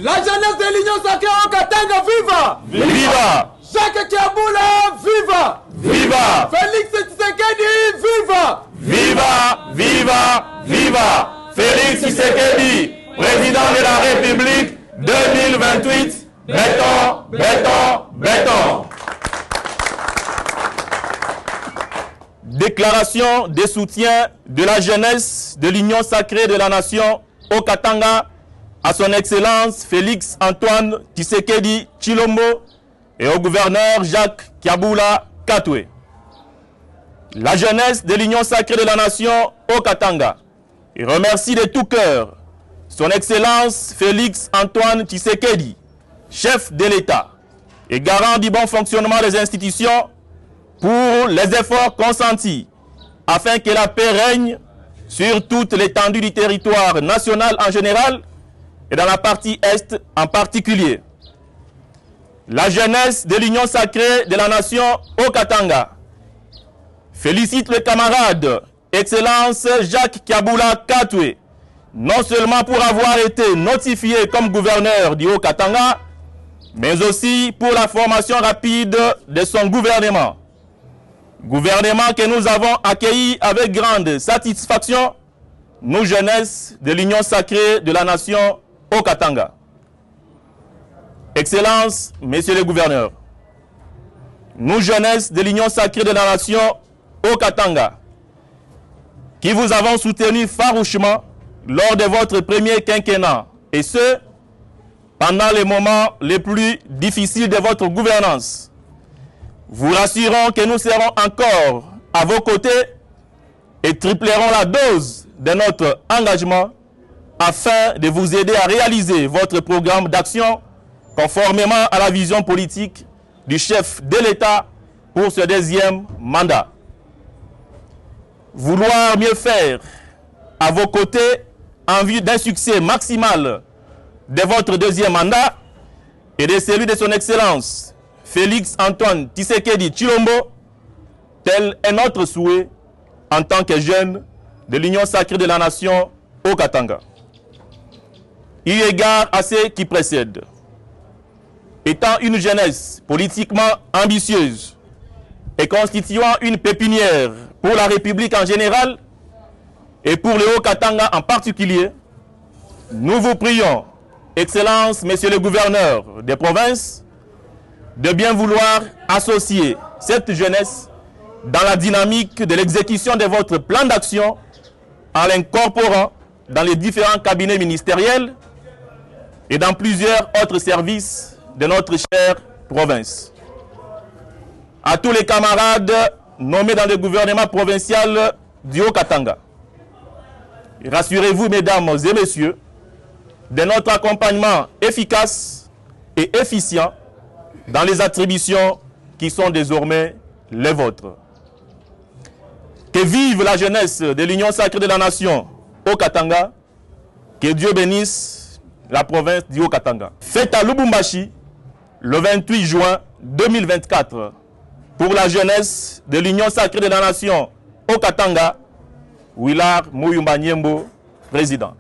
La jeunesse de l'Union Sacrée au Katanga, viva! Viva! Jacques Kiabula, viva! Viva! Félix Tshisekedi, viva! Viva! Viva! Viva! Félix Tshisekedi, président de la République 2028, béton, béton, béton. Déclaration de soutien de la jeunesse de l'Union Sacrée de la Nation au Katanga à son Excellence Félix Antoine Tshisekedi Tshilombo et au gouverneur Jacques Kiabula Katwe. La jeunesse de l'Union Sacrée de la Nation au Katanga remercie de tout cœur son Excellence Félix Antoine Tshisekedi, chef de l'État et garant du bon fonctionnement des institutions, pour les efforts consentis afin que la paix règne sur toute l'étendue du territoire national en général et dans la partie Est en particulier. La jeunesse de l'Union Sacrée de la Nation au Katanga félicite le camarade Excellence Jacques Kiabula Katwe, non seulement pour avoir été notifié comme gouverneur du Haut-Katanga, mais aussi pour la formation rapide de son gouvernement. Gouvernement que nous avons accueilli avec grande satisfaction, nous jeunesse de l'Union Sacrée de la Nation au Katanga. Excellences, messieurs les gouverneurs, nous jeunesse de l'Union Sacrée de la Nation au Katanga, qui vous avons soutenu farouchement lors de votre premier quinquennat, et ce, pendant les moments les plus difficiles de votre gouvernance. Vous rassurons que nous serons encore à vos côtés et triplerons la dose de notre engagement afin de vous aider à réaliser votre programme d'action conformément à la vision politique du chef de l'État pour ce deuxième mandat. Vouloir mieux faire à vos côtés en vue d'un succès maximal de votre deuxième mandat et de celui de son Excellence Félix Antoine Tshisekedi Tshilombo, tel est notre souhait en tant que jeunes de l'Union Sacrée de la Nation au Katanga. Eu égard à ce qui précède, étant une jeunesse politiquement ambitieuse et constituant une pépinière pour la République en général et pour le Haut-Katanga en particulier, nous vous prions, Excellences, Messieurs les gouverneurs des provinces, de bien vouloir associer cette jeunesse dans la dynamique de l'exécution de votre plan d'action en l'incorporant dans les différents cabinets ministériels et dans plusieurs autres services de notre chère province. À tous les camarades nommés dans le gouvernement provincial du Haut-Katanga, rassurez-vous, mesdames et messieurs, de notre accompagnement efficace et efficient dans les attributions qui sont désormais les vôtres. Que vive la jeunesse de l'Union Sacrée de la Nation au Katanga. Que Dieu bénisse la province du Haut-Katanga. Fête à Lubumbashi le 28 juin 2024 pour la jeunesse de l'Union Sacrée de la Nation au Katanga. Willard Muyumba Nyembo, président.